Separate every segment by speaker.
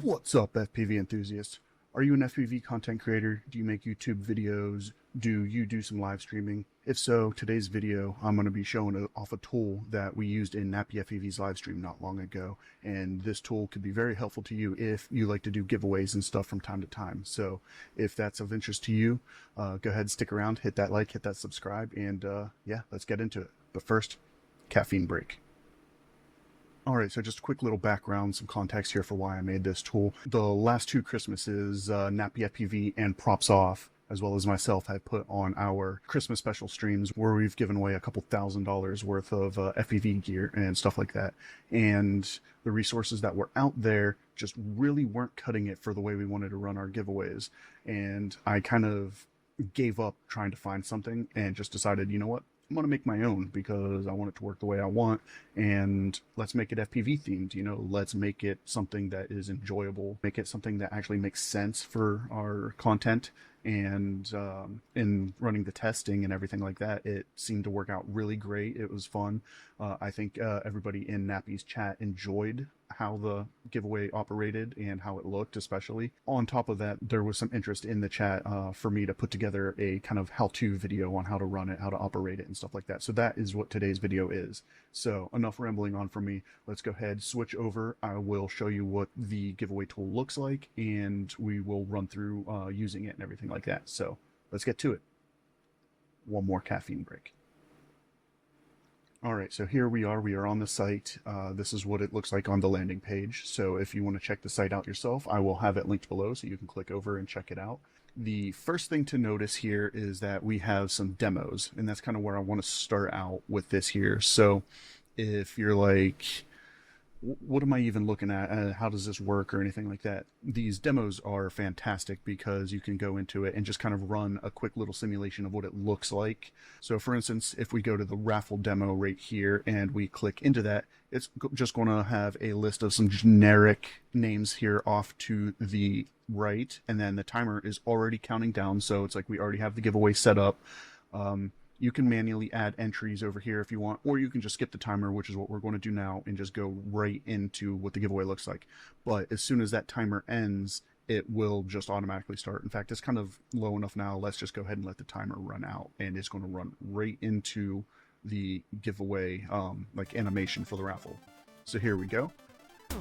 Speaker 1: What's up, FPV enthusiasts? Are you an FPV content creator? Do you make YouTube videos? Do you do some live streaming? If so, today's video I'm going to be showing off a tool that we used in Nappy FPV's live stream not long ago, and this tool could be very helpful to you if you like to do giveaways and stuff from time to time. So if that's of interest to you, go ahead and stick around, hit that like, hit that subscribe, and yeah, let's get into it. But first, caffeine break. Alright, so just a quick little background, some context here for why I made this tool. The last two Christmases, Nappy FPV and Props Off, as well as myself, have put on our Christmas special streams where we've given away a couple $1,000s worth of FPV gear and stuff like that. And the resources that were out there just really weren't cutting it for the way we wanted to run our giveaways. And I kind of gave up trying to find something and just decided, you know what? I'm going to make my own because I want it to work the way I want, and let's make it FPV themed, you know, let's make it something that is enjoyable, make it something that actually makes sense for our content. And in running the testing and everything like that, it seemed to work out really great. It was fun. I think everybody in Nappy's chat enjoyed how the giveaway operated and how it looked, especially. On top of that, there was some interest in the chat for me to put together a kind of how-to video on how to run it, how to operate it, and stuff like that. So that is what today's video is. So enough rambling on from me. Let's go ahead, switch over. I will show you what the giveaway tool looks like, and we will run through using it and everything like that. So let's get to it. One more caffeine break. Alright, so here we are on the site. This is what it looks like on the landing page. So if you want to check the site out yourself, I will have it linked below so you can click over and check it out. The first thing to notice here is that we have some demos, and that's kind of where I want to start out with this here. So if you're like, what am I even looking at? How does this work or anything like that? These demos are fantastic because you can go into it and just kind of run a quick little simulation of what it looks like. So for instance, if we go to the raffle demo right here and we click into that, it's just going to have a list of some generic names here off to the right, and then the timer is already counting down, so it's like we already have the giveaway set up. You can manually add entries over here if you want, or you can just skip the timer, which is what we're going to do now, and just go right into what the giveaway looks like. But as soon as that timer ends, it will just automatically start. In fact, it's kind of low enough now. Let's just go ahead and let the timer run out, and it's going to run right into the giveaway like animation for the raffle. So here we go.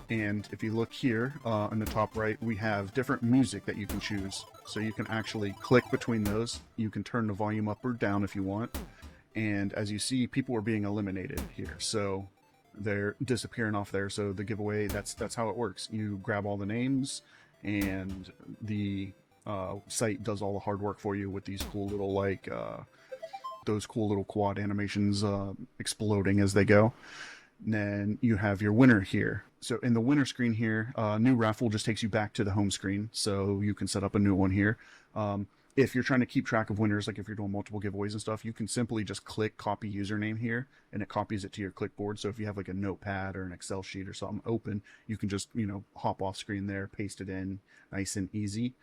Speaker 1: And if you look here in the top right, we have different music that you can choose. So you can actually click between those. You can turn the volume up or down if you want. And as you see, people are being eliminated here. So they're disappearing off there. So the giveaway, that's how it works. You grab all the names, and the site does all the hard work for you with these cool little those cool little quad animations exploding as they go. And then you have your winner here. So in the winner screen here, new raffle just takes you back to the home screen, so you can set up a new one here. If you're trying to keep track of winners, like if you're doing multiple giveaways and stuff, you can simply just click copy username here, and it copies it to your clipboard. So if you have like a notepad or an Excel sheet or something open, you can just, you know, hop off screen there, paste it in, nice and easy.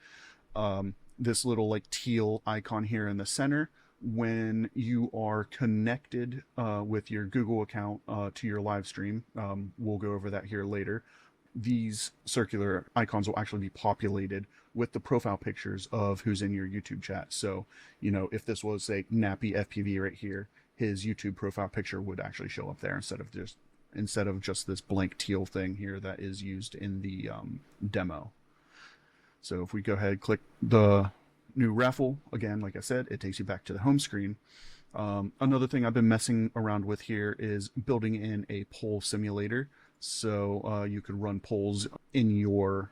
Speaker 1: This little like teal icon here in the center, when you are connected with your Google account to your live stream, we'll go over that here later, these circular icons will actually be populated with the profile pictures of who's in your YouTube chat. So, you know, if this was, say, Nappy FPV right here, his YouTube profile picture would actually show up there instead of just this blank teal thing here that is used in the demo. So if we go ahead and click the new raffle, again, like I said, it takes you back to the home screen. Another thing I've been messing around with here is building in a poll simulator. So you could run polls in your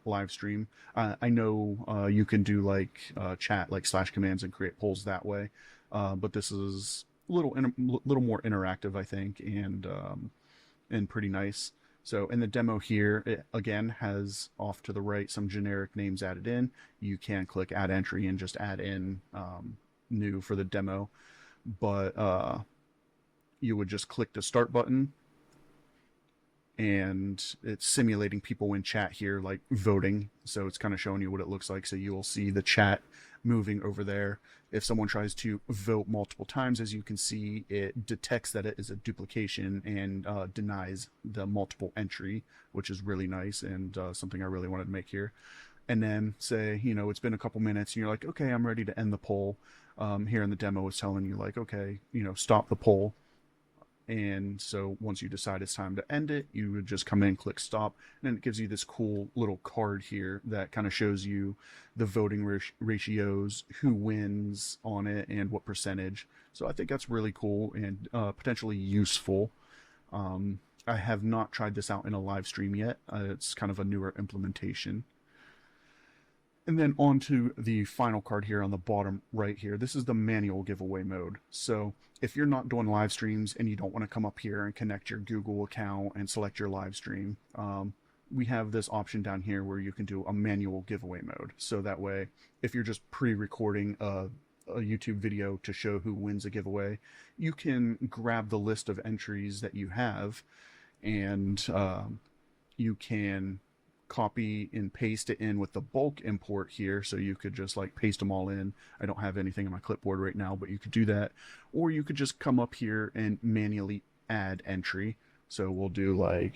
Speaker 1: live stream. I know you can do like chat, like slash commands, and create polls that way. But this is a little more interactive, I think, and pretty nice. So in the demo here, it again has off to the right some generic names added in. You can click add entry and just add in new for the demo. But you would just click the start button, and it's simulating people in chat here, like voting. So it's kind of showing you what it looks like. So you will see the chat moving over there. If someone tries to vote multiple times, as you can see, it detects that it is a duplication and denies the multiple entry, which is really nice and something I really wanted to make here. And then say, you know, it's been a couple minutes and you're like, okay, I'm ready to end the poll. Here in the demo is telling you like, okay, you know, stop the poll. And so once you decide it's time to end it, you would just come in, click stop, and then it gives you this cool little card here that kind of shows you the voting ratios, who wins on it, and what percentage. So I think that's really cool and potentially useful. I have not tried this out in a live stream yet. It's kind of a newer implementation. And then on to the final card here on the bottom right here. This is the manual giveaway mode. So if you're not doing live streams and you don't want to come up here and connect your Google account and select your live stream, we have this option down here where you can do a manual giveaway mode. So that way, if you're just pre-recording a YouTube video to show who wins a giveaway, you can grab the list of entries that you have and you can copy and paste it in with the bulk import here. So you could just like paste them all in. I don't have anything on my clipboard right now, but you could do that. Or you could just come up here and manually add entry. So we'll do like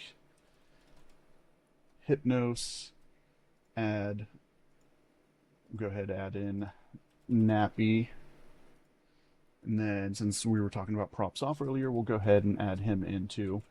Speaker 1: Hypnos, add, go ahead, add in Nappy. And then since we were talking about props off earlier, we'll go ahead and add him in too.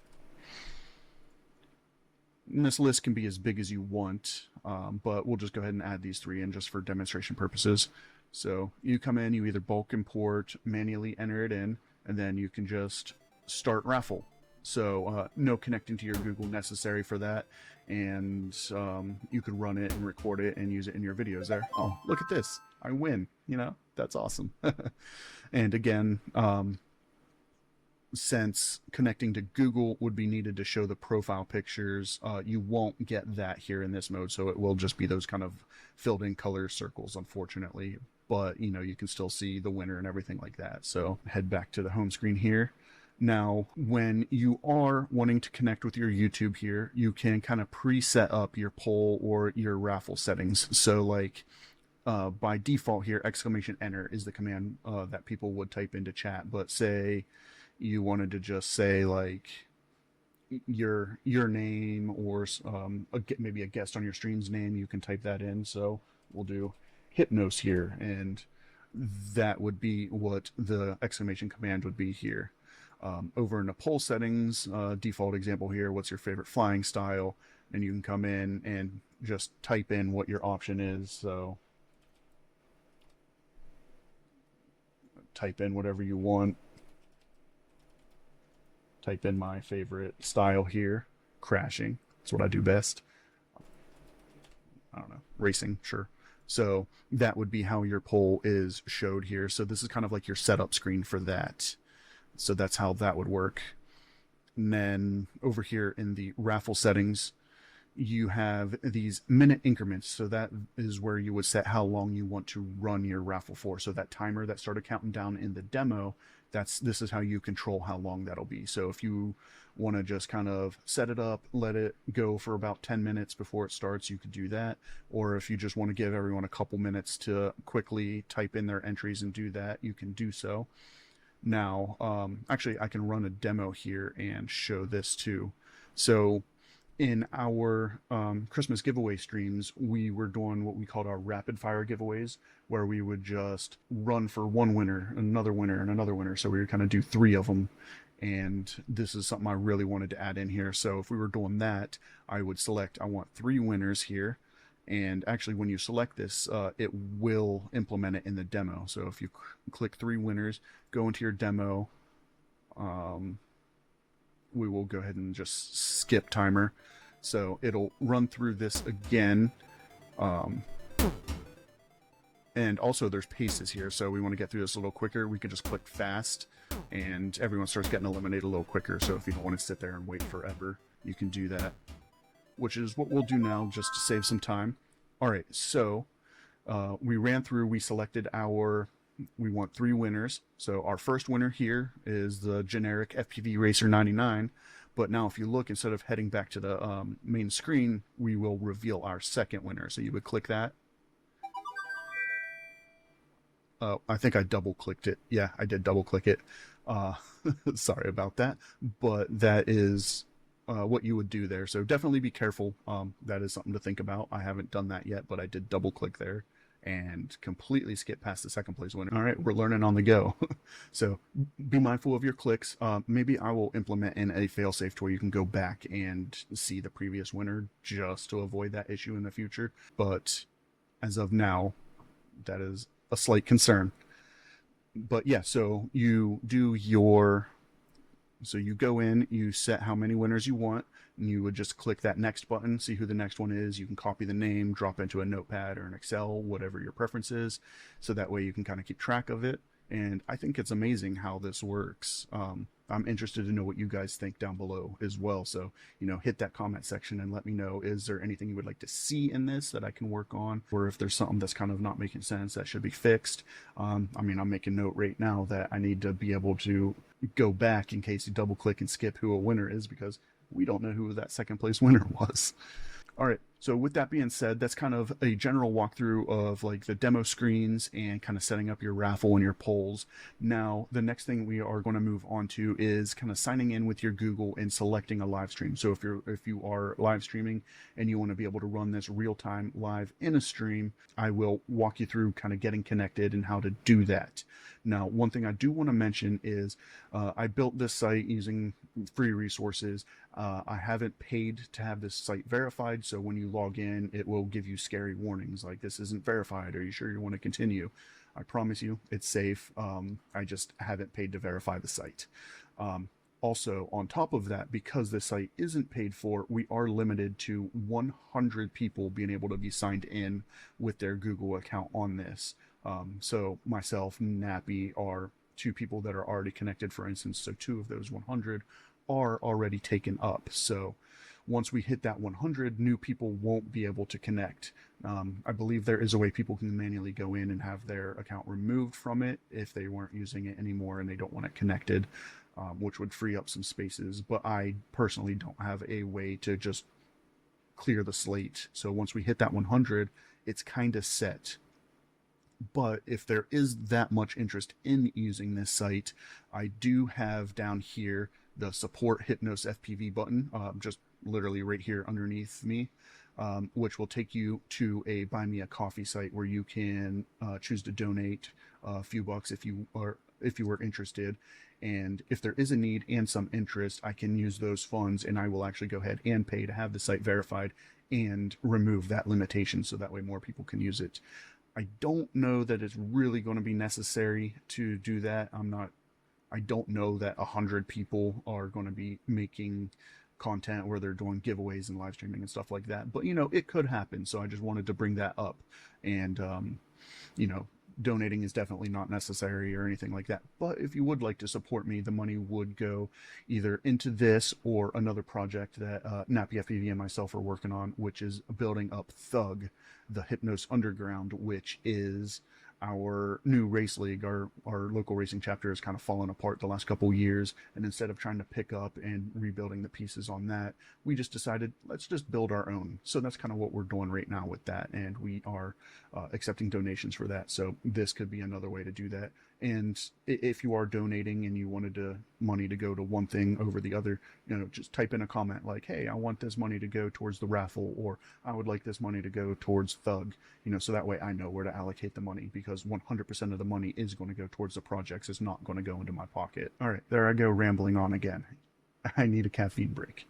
Speaker 1: And this list can be as big as you want, but we'll just go ahead and add these three in just for demonstration purposes. So you come in, you either bulk import, manually enter it in, and then you can just start raffle. So no connecting to your Google necessary for that, and you could run it and record it and use it in your videos there. Oh, look at this. I win. You know, that's awesome. And again, since connecting to Google would be needed to show the profile pictures, you won't get that here in this mode, so it will just be those kind of filled in color circles, unfortunately. But, you know, you can still see the winner and everything like that. So head back to the home screen here. Now, when you are wanting to connect with your YouTube here, you can kind of preset up your poll or your raffle settings. So like by default here, !enter is the command that people would type into chat. But say you wanted to just say like your name or maybe a guest on your stream's name, you can type that in. So we'll do Hypnos here, and that would be what the ! command would be here. Over in the poll settings, default example here, what's your favorite flying style? And you can come in and just type in what your option is. So type in whatever you want. Type in my favorite style here, crashing. That's what I do best. I don't know, racing, sure. So that would be how your poll is showed here. So this is kind of like your setup screen for that. So that's how that would work. And then over here in the raffle settings, you have these minute increments. So that is where you would set how long you want to run your raffle for. So that timer that started counting down in the demo, this is how you control how long that'll be. So if you want to just kind of set it up, let it go for about 10 minutes before it starts, you could do that. Or if you just want to give everyone a couple minutes to quickly type in their entries and do that, you can do so. Now, actually, I can run a demo here and show this too. So in our Christmas giveaway streams, we were doing what we called our rapid fire giveaways, where we would just run for one winner, another winner, and another winner. So we would kind of do 3 of them. And this is something I really wanted to add in here. So if we were doing that, I would select, I want 3 winners here. And actually, when you select this, it will implement it in the demo. So if you click 3 winners, go into your demo, we will go ahead and just skip timer. So it'll run through this again. And also there's paces here. So we want to get through this a little quicker. We can just click fast and everyone starts getting eliminated a little quicker. So if you don't want to sit there and wait forever, you can do that, which is what we'll do now just to save some time. All right, so we ran through, we selected we want 3 winners. So our first winner here is the generic FPV Racer 99, But now if you look, instead of heading back to the main screen, we will reveal our second winner. So you would click that. I think I double clicked it. Yeah, I did double click it. Uh, sorry about that. But that is what you would do there. So definitely be careful. That is something to think about. I haven't done that yet, but I did double click there and completely skip past the second place winner. All right, we're learning on the go. So be mindful of your clicks. Maybe I will implement in a failsafe to where you can go back and see the previous winner just to avoid that issue in the future. But as of now, that is a slight concern. But yeah, so you do your, so you go in, you set how many winners you want, and you would just click that next button, see who the next one is. You can copy the name, drop into a notepad or an Excel, whatever your preference is, so that way you can kind of keep track of it. And I think it's amazing how this works. I'm interested to know what you guys think down below as well. So, hit that comment section and let me know, is there anything you would like to see in this that I can work on? Or if there's something that's kind of not making sense that should be fixed. I'm making note right now that I need to be able to go back in case you double click and skip who a winner is, because we don't know who that second place winner was. All right, so with that being said, that's kind of a general walkthrough of like the demo screens and kind of setting up your raffle and your polls. Now, the next thing we are going to move on to is kind of signing in with your Google and selecting a live stream. So if you are live streaming and you want to be able to run this real time live in a stream, I will walk you through kind of getting connected and how to do that. Now, one thing I do want to mention is I built this site using free resources. I haven't paid to have this site verified, so when you log in, it will give you scary warnings like, this isn't verified, are you sure you want to continue? I promise you it's safe. I just haven't paid to verify the site. Also, on top of that, because this site isn't paid for, we are limited to 100 people being able to be signed in with their Google account on this. So myself, Nappy are two people that are already connected, for instance. So 2 of those 100 are already taken up. So once we hit that 100, new people won't be able to connect. I believe there is a way people can manually go in and have their account removed from it if they weren't using it anymore and they don't want it connected, which would free up some spaces. But I personally don't have a way to just clear the slate. So once we hit that 100, it's kind of set. But if there is that much interest in using this site, I do have down here the support Hypnos FPV button, just literally right here underneath me, which will take you to a buy me a coffee site where you can choose to donate a few bucks if you were interested. And if there is a need and some interest, I can use those funds and I will actually go ahead and pay to have the site verified and remove that limitation so that way more people can use it. I don't know that it's really going to be necessary to do that. I don't know that 100 people are going to be making content where they're doing giveaways and live streaming and stuff like that. But, it could happen. So I just wanted to bring that up. And, donating is definitely not necessary or anything like that. But if you would like to support me, the money would go either into this or another project that Nappy FPV and myself are working on, which is building up Thug, the Hypnos Underground, which is our new race league. Our local racing chapter has kind of fallen apart the last couple years, and instead of trying to pick up and rebuilding the pieces on that, we just decided, let's just build our own. So that's kind of what we're doing right now with that, and we are accepting donations for that. So this could be another way to do that. And if you are donating and you wanted money to go to one thing over the other, just type in a comment like, hey, I want this money to go towards the raffle, or I would like this money to go towards Thug, so that way I know where to allocate the money, because 100% of the money is going to go towards the projects. It's not going to go into my pocket. All right, there I go rambling on again. I need a caffeine break.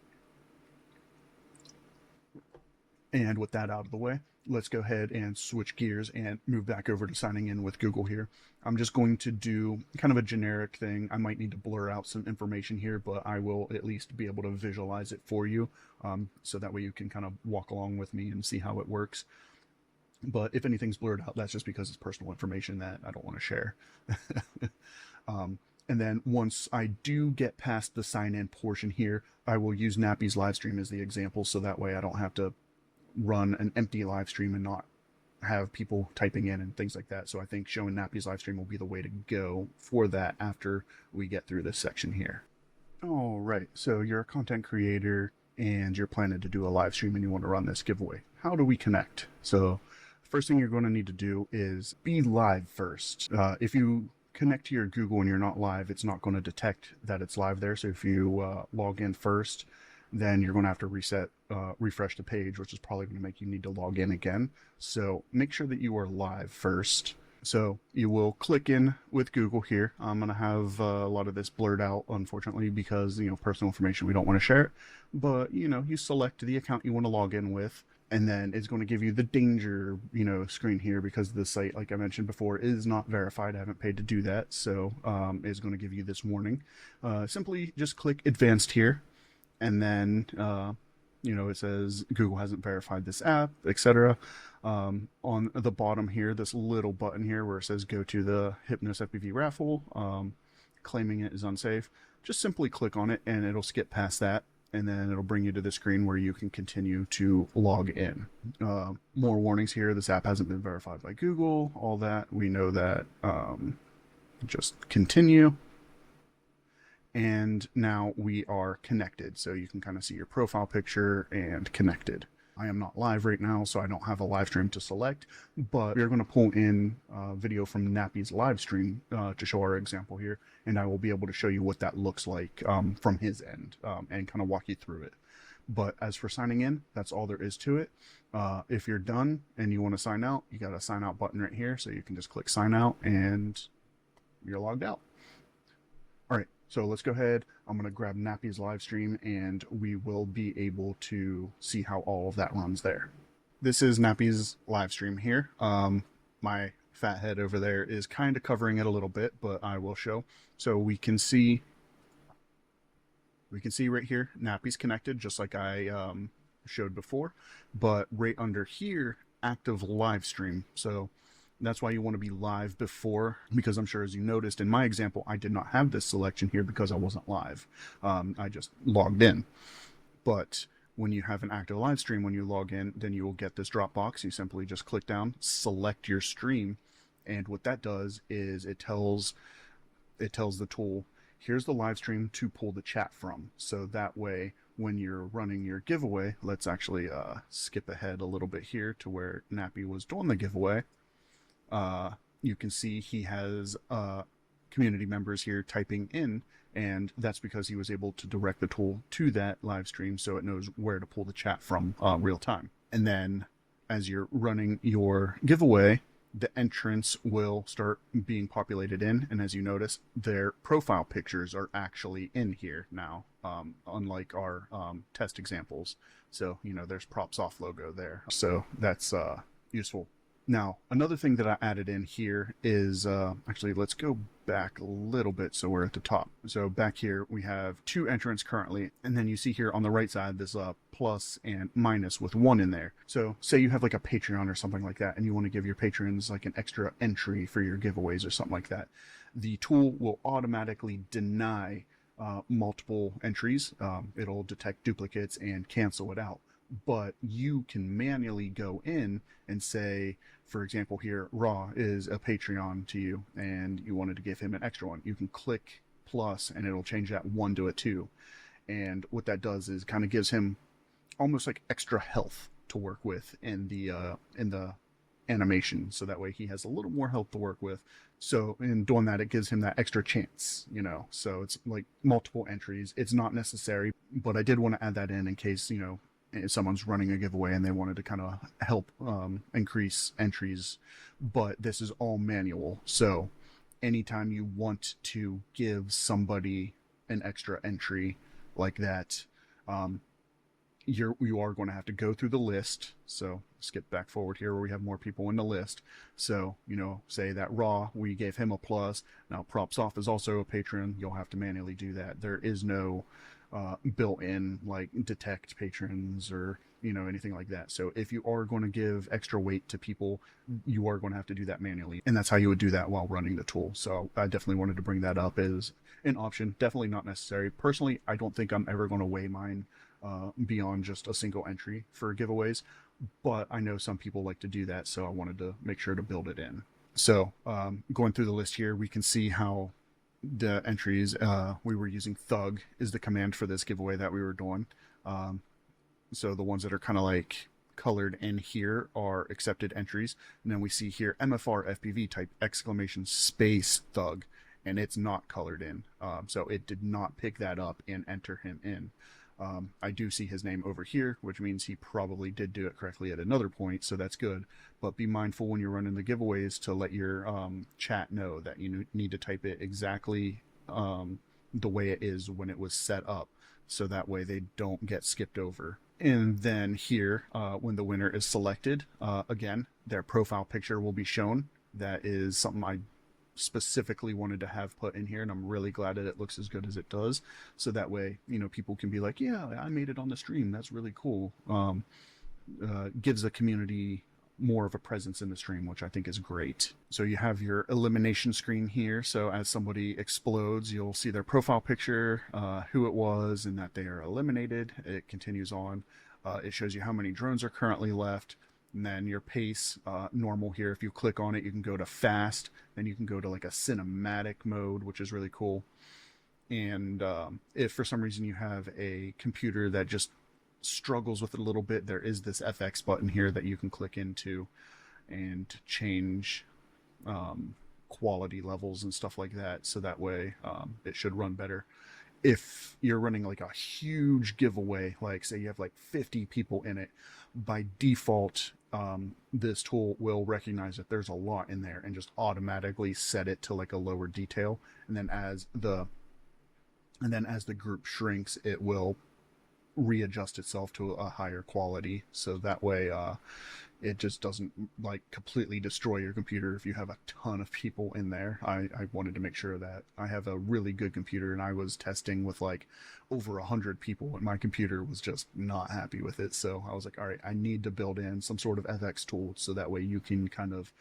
Speaker 1: And with that out of the way, let's go ahead and switch gears and move back over to signing in with Google here. I'm just going to do kind of a generic thing. I might need to blur out some information here, but I will at least be able to visualize it for you, so that way you can kind of walk along with me and see how it works. But if anything's blurred out, that's just because it's personal information that I don't want to share. And then once I do get past the sign-in portion here, I will use Nappy's live stream as the example, so that way I don't have to run an empty live stream and not have people typing in and things like that. So I think showing Nappy's live stream will be the way to go for that after we get through this section here. All right, so you're a content creator and you're planning to do a live stream and you want to run this giveaway. How do we connect? So, first thing you're going to need to do is be live first. If you connect to your Google and you're not live, it's not going to detect that it's live there. So, if you log in first, then you're going to have to refresh the page, which is probably going to make you need to log in again. So, make sure that you are live first. So you will click in with Google here. I'm going to have a lot of this blurred out, unfortunately, because, personal information, we don't want to share it. But, you select the account you want to log in with, and then it's going to give you the danger, screen here because the site, like I mentioned before, is not verified. I haven't paid to do that. So it's going to give you this warning. Simply just click advanced here, and then it says Google hasn't verified this app, etc. On the bottom here, this little button here where it says go to the Hypnos FPV Raffle, claiming it is unsafe, just simply click on it and it'll skip past that, and then it'll bring you to the screen where you can continue to log in. More warnings here. This app hasn't been verified by Google, all that. We know that. Just continue. And now we are connected, so you can kind of see your profile picture and connected. I am not live right now, so I don't have a live stream to select, but we're going to pull in a video from Nappy's live stream to show our example here, and I will be able to show you what that looks like from his end and kind of walk you through it. But as for signing in, that's all there is to it. If you're done and you want to sign out, you got a sign out button right here, so you can just click sign out and you're logged out. All right, so let's go ahead. I'm going to grab Nappy's live stream and we will be able to see how all of that runs there. This is Nappy's live stream here. My fat head over there is kind of covering it a little bit, but I will show. So we can see right here, Nappy's connected just like I showed before, but right under here, active live stream. So that's why you want to be live before, because I'm sure as you noticed in my example, I did not have this selection here because I wasn't live. I just logged in. But when you have an active live stream, when you log in, then you will get this drop box. You simply just click down, select your stream. And what that does is it tells the tool, here's the live stream to pull the chat from. So that way, when you're running your giveaway, let's actually skip ahead a little bit here to where Nappy was doing the giveaway. You can see he has community members here typing in, and that's because he was able to direct the tool to that live stream so it knows where to pull the chat from real time. And then as you're running your giveaway, the entrants will start being populated in, and as you notice, their profile pictures are actually in here now, unlike our test examples. So, there's props off logo there. So that's useful. Now, another thing that I added in here is, actually, let's go back a little bit so we're at the top. So back here, we have 2 entrants currently, and then you see here on the right side, this plus and minus with 1 in there. So say you have like a Patreon or something like that, and you want to give your patrons like an extra entry for your giveaways or something like that. The tool will automatically deny multiple entries. It'll detect duplicates and cancel it out. But you can manually go in and say, for example here, Raw is a Patreon to you and you wanted to give him an extra one. You can click plus and it'll change that 1 to a 2. And what that does is kind of gives him almost like extra health to work with in the animation. So that way he has a little more health to work with. So in doing that, it gives him that extra chance, So it's like multiple entries. It's not necessary, but I did want to add that in case, if someone's running a giveaway and they wanted to kind of help increase entries, but this is all manual. So anytime you want to give somebody an extra entry like that, you are going to have to go through the list. So skip back forward here where we have more people in the list. So, say that Raw, we gave him a plus. Now props off is also a patron. You'll have to manually do that. There is no built-in like detect patrons or anything like that. So if you are going to give extra weight to people, you are going to have to do that manually, and that's how you would do that while running the tool. So I definitely wanted to bring that up as an option. Definitely not necessary. Personally, I don't think I'm ever going to weigh mine beyond just a single entry for giveaways, but I know some people like to do that, so I wanted to make sure to build it in. So going through the list here, we can see how the entries, we were using thug is the command for this giveaway that we were doing. Um, so the ones that are kind of like colored in here are accepted entries. And then we see here MFR FPV type exclamation space thug, and it's not colored in. So it did not pick that up and enter him in. I do see his name over here, which means he probably did do it correctly at another point, so that's good. But be mindful when you're running the giveaways to let your chat know that you need to type it exactly the way it is when it was set up, so that way they don't get skipped over. And then here, when the winner is selected, again, their profile picture will be shown. That is something I specifically wanted to have put in here, and I'm really glad that it looks as good as it does. So that way, people can be like, yeah, I made it on the stream. That's really cool. Gives the community more of a presence in the stream, which I think is great. So you have your elimination screen here. So as somebody explodes, you'll see their profile picture, who it was, and that they are eliminated. It continues on. It shows you how many drones are currently left. And then your pace, normal here. If you click on it, you can go to fast. Then you can go to like a cinematic mode, which is really cool. And if for some reason you have a computer that just struggles with it a little bit, there is this FX button here that you can click into and change quality levels and stuff like that. So that way it should run better. If you're running like a huge giveaway, like say you have like 50 people in it, by default, this tool will recognize that there's a lot in there and just automatically set it to like a lower detail. And then as the group shrinks, it will readjust itself to a higher quality. So that way, it just doesn't like completely destroy your computer if you have a ton of people in there. I wanted to make sure that I have a really good computer, and I was testing with like over 100 people, and my computer was just not happy with it. So I was like, all right, I need to build in some sort of FX tool so that way you can kind of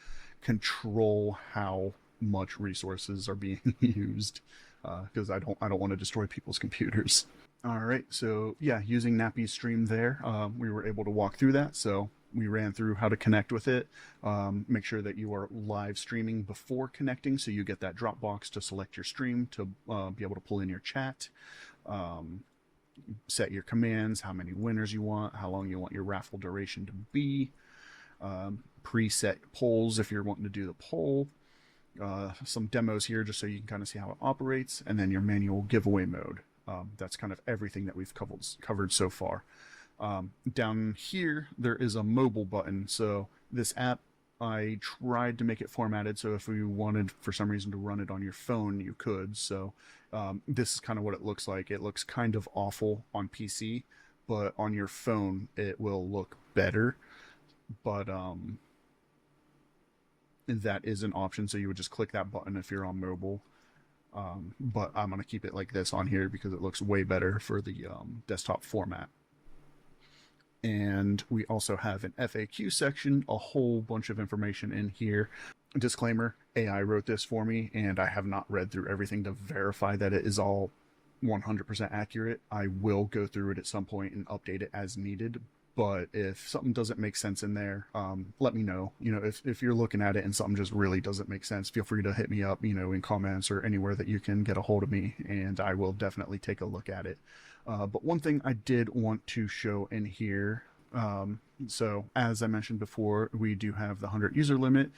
Speaker 1: control how much resources are being used, because I don't want to destroy people's computers. All right, so yeah, using Nappy's stream there, we were able to walk through that. So we ran through how to connect with it. Make sure that you are live streaming before connecting, so you get that drop box to select your stream to be able to pull in your chat. Set your commands, how many winners you want, how long you want your raffle duration to be. Preset polls if you're wanting to do the poll. Some demos here just so you can kind of see how it operates, and then your manual giveaway mode. That's kind of everything that we've covered so far. Down here, there is a mobile button. So this app, I tried to make it formatted so if you wanted for some reason to run it on your phone, you could. So this is kind of what it looks like. It looks kind of awful on PC, but on your phone, it will look better. But that is an option. So you would just click that button if you're on mobile. But I'm going to keep it like this on here because it looks way better for the desktop format. And we also have an FAQ section, a whole bunch of information in here. Disclaimer, AI wrote this for me, and I have not read through everything to verify that it is all 100% accurate. I will go through it at some point and update it as needed. But if something doesn't make sense in there, let me know. If you're looking at it and something just really doesn't make sense, feel free to hit me up, in comments or anywhere that you can get a hold of me, and I will definitely take a look at it. But one thing I did want to show in here, so as I mentioned before, we do have the 100 user limit.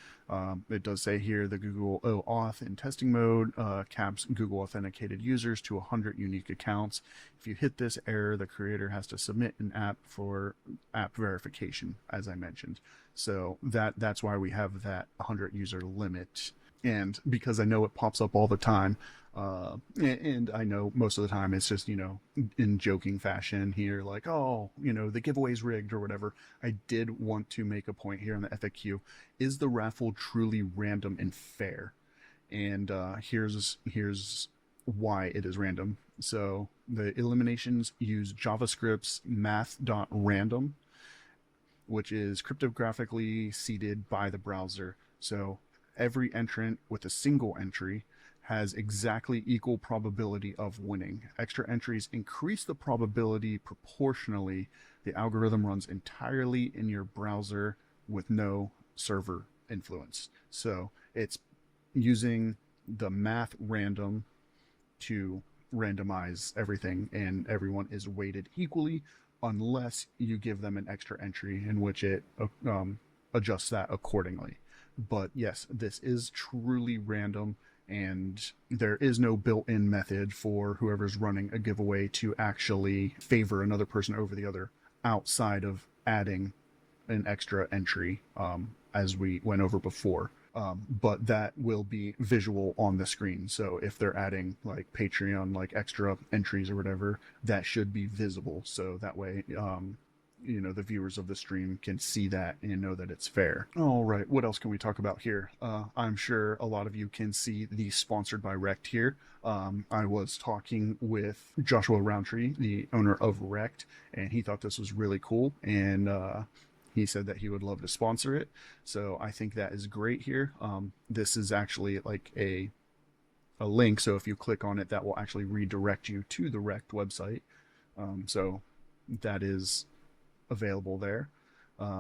Speaker 1: It does say here the Google OAuth in testing mode caps Google authenticated users to 100 unique accounts. If you hit this error, the creator has to submit an app for app verification, as I mentioned. So that's why we have that 100 user limit. And because I know it pops up all the time, and I know most of the time it's just, in joking fashion here, like, oh, the giveaway's rigged or whatever. I did want to make a point here on the FAQ. Is the raffle truly random and fair? And here's why it is random. So the eliminations use JavaScript's math.random, which is cryptographically seeded by the browser. So every entrant with a single entry has exactly equal probability of winning. Extra entries increase the probability proportionally. The algorithm runs entirely in your browser with no server influence. So it's using the math random to randomize everything, and everyone is weighted equally unless you give them an extra entry in which it adjusts that accordingly. But yes, this is truly random, and there is no built-in method for whoever's running a giveaway to actually favor another person over the other outside of adding an extra entry, as we went over before. But that will be visual on the screen. So if they're adding like Patreon, like extra entries or whatever, that should be visible. So that way, you know, the viewers of the stream can see that and know that it's fair. All right, what else can we talk about here? I'm sure a lot of you can see the sponsored by Rect here. I was talking with Joshua Roundtree, the owner of Rect, and he thought this was really cool, and he said that he would love to sponsor it. So I think that is great here. This is actually like a link, so if you click on it, that will actually redirect you to the Rect website. So that is available there.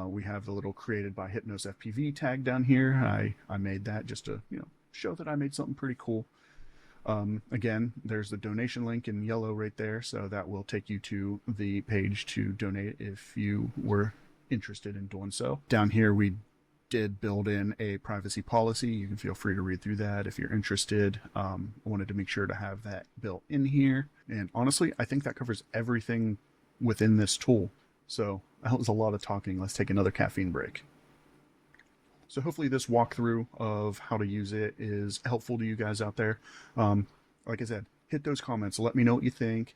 Speaker 1: We have the little created by Hypnos FPV tag down here. I made that just to, you know, show that I made something pretty cool. Again, there's the donation link in yellow right there, so that will take you to the page to donate if you were interested in doing so. Down here we did build in a privacy policy. You can feel free to read through that if you're interested. I wanted to make sure to have that built in here, and honestly I think that covers everything within this tool. So that was a lot of talking. Let's take another caffeine break. So hopefully this walkthrough of how to use it is helpful to you guys out there. Like I said, hit those comments. Let me know what you think.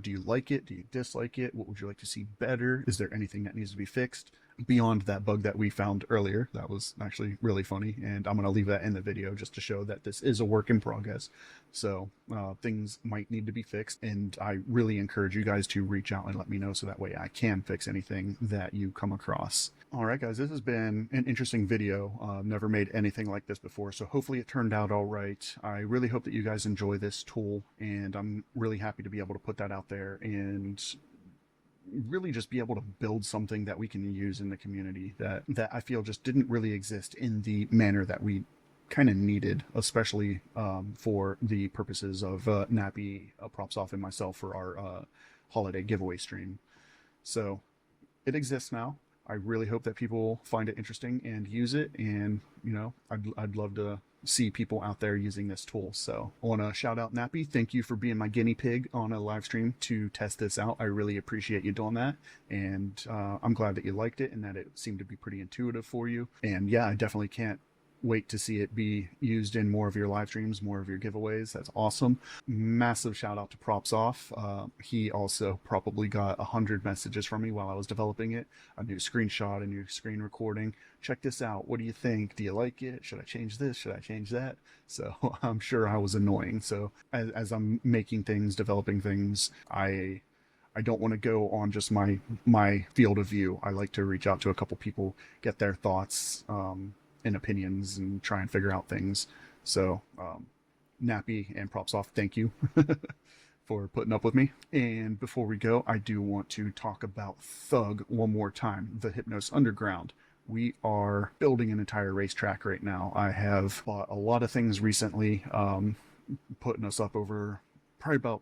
Speaker 1: Do you like it? Do you dislike it? What would you like to see better? Is there anything that needs to be fixed beyond that bug that we found earlier? That was actually really funny, and I'm going to leave that in the video just to show that this is a work in progress. So things might need to be fixed, and I really encourage you guys to reach out and let me know so that way I can fix anything that you come across. All right, guys, this has been an interesting video. Never made anything like this before, so hopefully it turned out all right. I really hope that you guys enjoy this tool, and I'm really happy to be able to put that out there and really just be able to build something that we can use in the community that I feel just didn't really exist in the manner that we kind of needed, especially for the purposes of Nappy, Props Off, and myself for our holiday giveaway stream. So it exists now. I really hope that people find it interesting and use it, and you know, I'd love to see people out there using this tool. So I want to shout out Nappy. Thank you for being my guinea pig on a live stream to test this out. I really appreciate you doing that, and I'm glad that you liked it and that it seemed to be pretty intuitive for you. And yeah, I definitely can't wait to see it be used in more of your live streams, more of your giveaways. That's awesome. Massive shout out to Props Off. He also probably got 100 messages from me while I was developing it. A new screenshot, a new screen recording. Check this out. What do you think? Do you like it? Should I change this? Should I change that? So I'm sure I was annoying. So as I'm making things, developing things, I don't want to go on just my field of view. I like to reach out to a couple people, get their thoughts, and opinions, and try and figure out things. So Nappy and Props Off, thank you for putting up with me. And before we go, I do want to talk about Thug one more time, the Hypnos Underground. We are building an entire racetrack right now. I have bought a lot of things recently, putting us up over probably about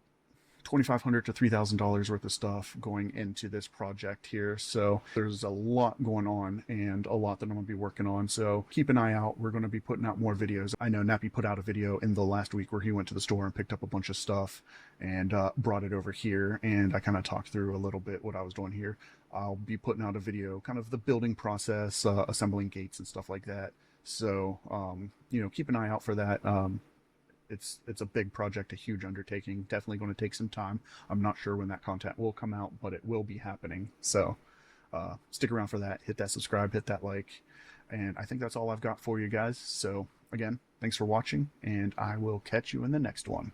Speaker 1: $2,500 to $3,000 worth of stuff going into this project here. So there's a lot going on and a lot that I'm going to be working on. So keep an eye out. We're going to be putting out more videos. I know Nappy put out a video in the last week where he went to the store and picked up a bunch of stuff and brought it over here. And I kind of talked through a little bit what I was doing here. I'll be putting out a video, kind of the building process, assembling gates and stuff like that. So, you know, keep an eye out for that. It's a big project, a huge undertaking, definitely going to take some time. I'm not sure when that content will come out, but it will be happening. So stick around for that. Hit that subscribe, hit that like, and I think that's all I've got for you guys. So again, thanks for watching, and I will catch you in the next one.